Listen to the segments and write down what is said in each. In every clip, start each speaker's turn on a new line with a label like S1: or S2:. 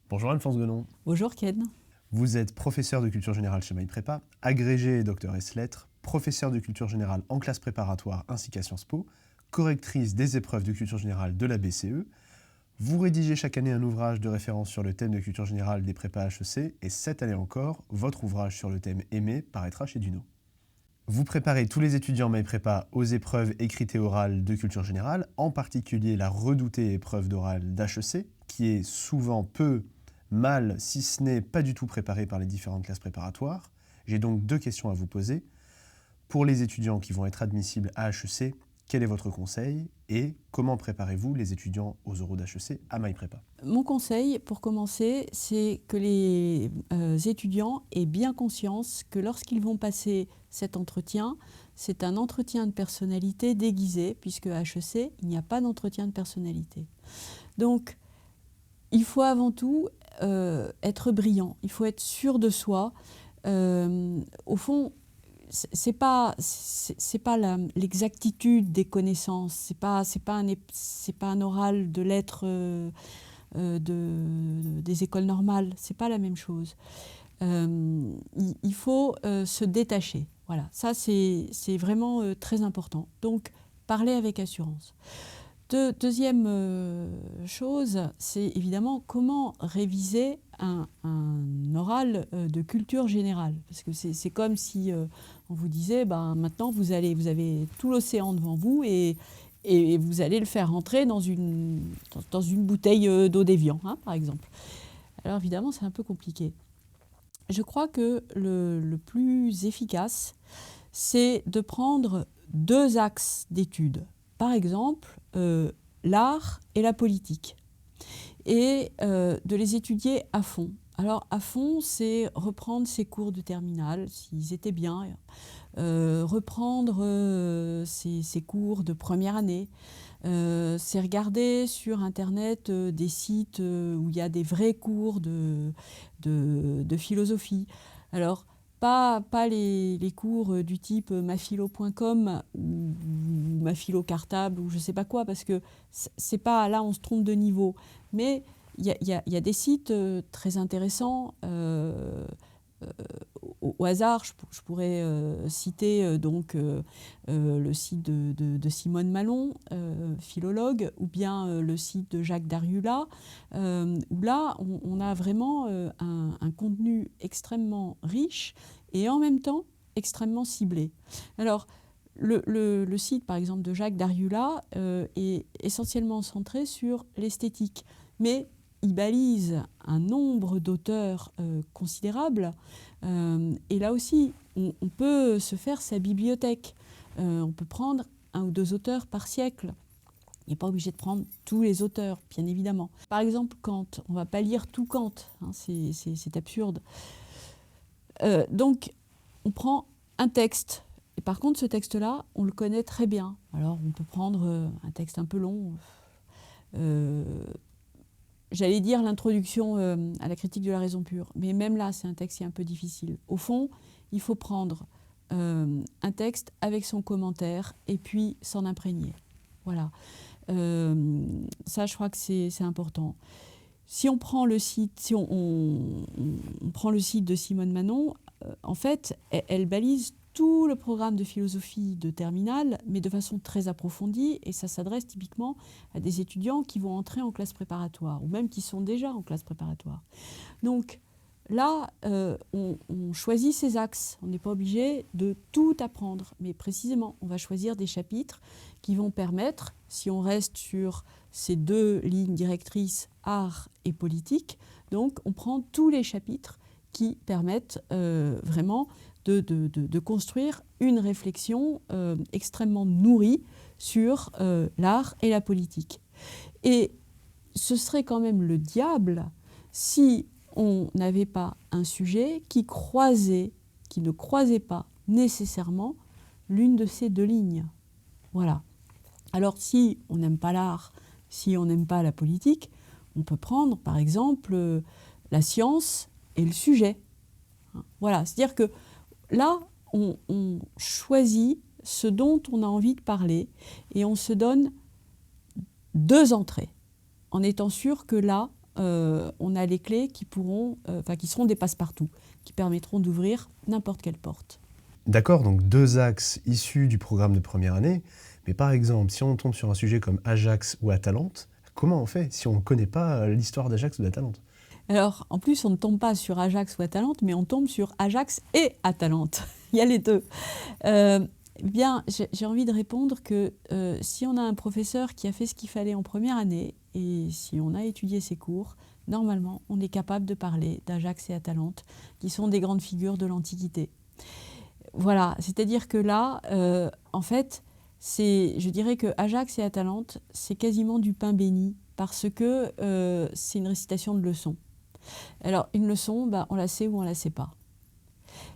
S1: Bonjour Anne-France Gonon.
S2: Bonjour Ken.
S1: Vous êtes professeur de culture générale chez MyPrépa, agrégé et docteur ès lettres, professeur de culture générale en classe préparatoire ainsi qu'à Sciences Po, correctrice des épreuves de culture générale de la BCE. Vous rédigez chaque année un ouvrage de référence sur le thème de culture générale des prépas HEC et cette année encore, votre ouvrage sur le thème Aimer paraîtra chez Duno. Vous préparez tous les étudiants MyPrépa aux épreuves écrites et orales de culture générale, en particulier la redoutée épreuve d'oral d'HEC, qui est souvent peu, mal, si ce n'est pas du tout préparée par les différentes classes préparatoires. J'ai donc deux questions à vous poser. Pour les étudiants qui vont être admissibles à HEC, quel est votre conseil et comment préparez-vous les étudiants aux oraux d'HEC à MyPrépa?
S2: Mon conseil, pour commencer, c'est que les étudiants aient bien conscience que lorsqu'ils vont passer cet entretien, c'est un entretien de personnalité déguisé, puisque à HEC, il n'y a pas d'entretien de personnalité. Donc, il faut avant tout être brillant, il faut être sûr de soi. Au fond, c'est pas l'exactitude des connaissances, c'est pas un oral de lettres des écoles normales, c'est pas la même chose. Il faut se détacher. Voilà, ça c'est vraiment très important. Donc, parler avec assurance. Deuxième chose, c'est évidemment comment réviser un oral de culture générale. Parce que c'est comme si on vous disait, maintenant vous avez tout l'océan devant vous et vous allez le faire rentrer dans une bouteille d'eau d'Évian, hein, par exemple. Alors évidemment, c'est un peu compliqué. Je crois que le plus efficace, c'est de prendre deux axes d'études. Par exemple, l'art et la politique, et de les étudier à fond. Alors à fond, c'est reprendre ses cours de terminale, s'ils étaient bien, reprendre ses cours de première année, c'est regarder sur Internet des sites où il y a des vrais cours de philosophie. Alors, pas les cours du type maphilo.com ou maphilocartable ou je ne sais pas quoi, parce que c'est pas là, on se trompe de niveau. Mais il y a des sites très intéressants. Au hasard, je pourrais citer le site de Simone Malon, philologue, ou bien le site de Jacques Dariulla, où là, on a vraiment un contenu extrêmement riche et en même temps extrêmement ciblé. Alors, le site, par exemple, de Jacques Dariulla est essentiellement centré sur l'esthétique, mais il balise un nombre d'auteurs considérable. Et là aussi, on peut se faire sa bibliothèque. On peut prendre un ou deux auteurs par siècle. Il n'est pas obligé de prendre tous les auteurs, bien évidemment. Par exemple, Kant. On ne va pas lire tout Kant, hein, c'est absurde. Donc, on prend un texte. Et par contre, ce texte-là, on le connaît très bien. Alors, on peut prendre un texte un peu long. J'allais dire l'introduction à la critique de la raison pure, mais même là, c'est un texte qui est un peu difficile. Au fond, il faut prendre un texte avec son commentaire et puis s'en imprégner. Voilà. Ça, je crois que c'est important. Si on prend le site, on prend le site de Simone Malon, en fait, elle balise tout le programme de philosophie de terminale, mais de façon très approfondie, et ça s'adresse typiquement à des étudiants qui vont entrer en classe préparatoire, ou même qui sont déjà en classe préparatoire. Donc là, on choisit ses axes. On n'est pas obligé de tout apprendre, mais précisément, on va choisir des chapitres qui vont permettre, si on reste sur ces deux lignes directrices, art et politique, donc on prend tous les chapitres qui permettent vraiment de construire une réflexion extrêmement nourrie sur l'art et la politique. Et ce serait quand même le diable si on n'avait pas un sujet qui ne croisait pas nécessairement l'une de ces deux lignes. Voilà. Alors si on n'aime pas l'art, si on n'aime pas la politique, on peut prendre par exemple la science et le sujet. Voilà, c'est-à-dire que là, on choisit ce dont on a envie de parler et on se donne deux entrées, en étant sûr que là, on a les clés qui seront des passe-partout, qui permettront d'ouvrir n'importe quelle porte.
S1: D'accord, donc 2 axes issus du programme de première année. Mais par exemple, si on tombe sur un sujet comme Ajax ou Atalante, comment on fait si on ne connaît pas l'histoire d'Ajax ou d'Atalante?
S2: Alors, en plus, on ne tombe pas sur Ajax ou Atalante, mais on tombe sur Ajax et Atalante. Il y a les deux. Bien, j'ai envie de répondre que si on a un professeur qui a fait ce qu'il fallait en première année, et si on a étudié ses cours, normalement, on est capable de parler d'Ajax et Atalante, qui sont des grandes figures de l'Antiquité. Voilà, c'est-à-dire que là, en fait, je dirais que Ajax et Atalante, c'est quasiment du pain béni, parce que c'est une récitation de leçons. Alors, une leçon, on la sait ou on ne la sait pas.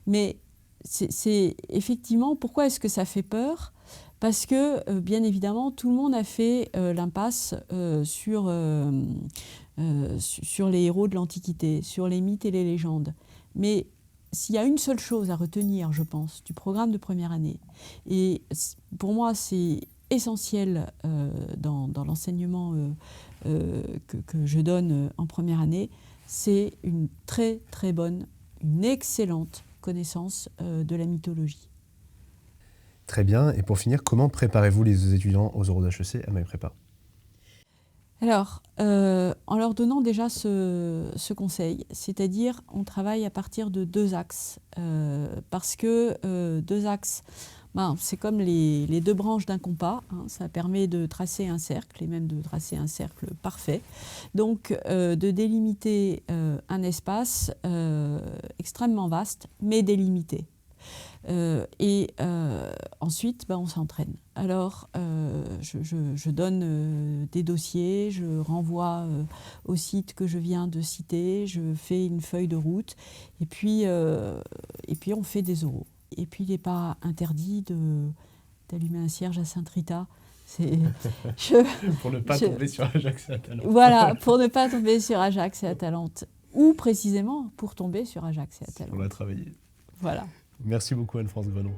S2: Mais c'est effectivement, pourquoi est-ce que ça fait peur? Parce que, bien évidemment, tout le monde a fait l'impasse sur les héros de l'Antiquité, sur les mythes et les légendes. Mais s'il y a une seule chose à retenir, je pense, du programme de première année, et pour moi, c'est essentiel dans l'enseignement que je donne en première année, c'est une très très bonne, une excellente connaissance de la mythologie.
S1: Très bien. Et pour finir, comment préparez-vous les étudiants aux oraux d'HEC à MyPrépa?
S2: Alors, en leur donnant déjà ce conseil, c'est-à-dire on travaille à partir de 2 axes, parce que 2 axes, c'est comme les 2 branches d'un compas, hein, ça permet de tracer un cercle, et même de tracer un cercle parfait, donc de délimiter un espace extrêmement vaste, mais délimité. Ensuite, on s'entraîne. Alors, je donne des dossiers, je renvoie au site que je viens de citer, je fais une feuille de route, et puis on fait des oraux. Et puis, il n'est pas interdit d'allumer un cierge à Sainte-Rita.
S1: Pour ne pas tomber sur Ajax et Atalante.
S2: Voilà, pour ne pas tomber sur Ajax et Atalante. Ou précisément pour tomber sur Ajax et Atalante.
S1: On l'a travaillé.
S2: Voilà.
S1: Merci beaucoup Anne-France Grenon.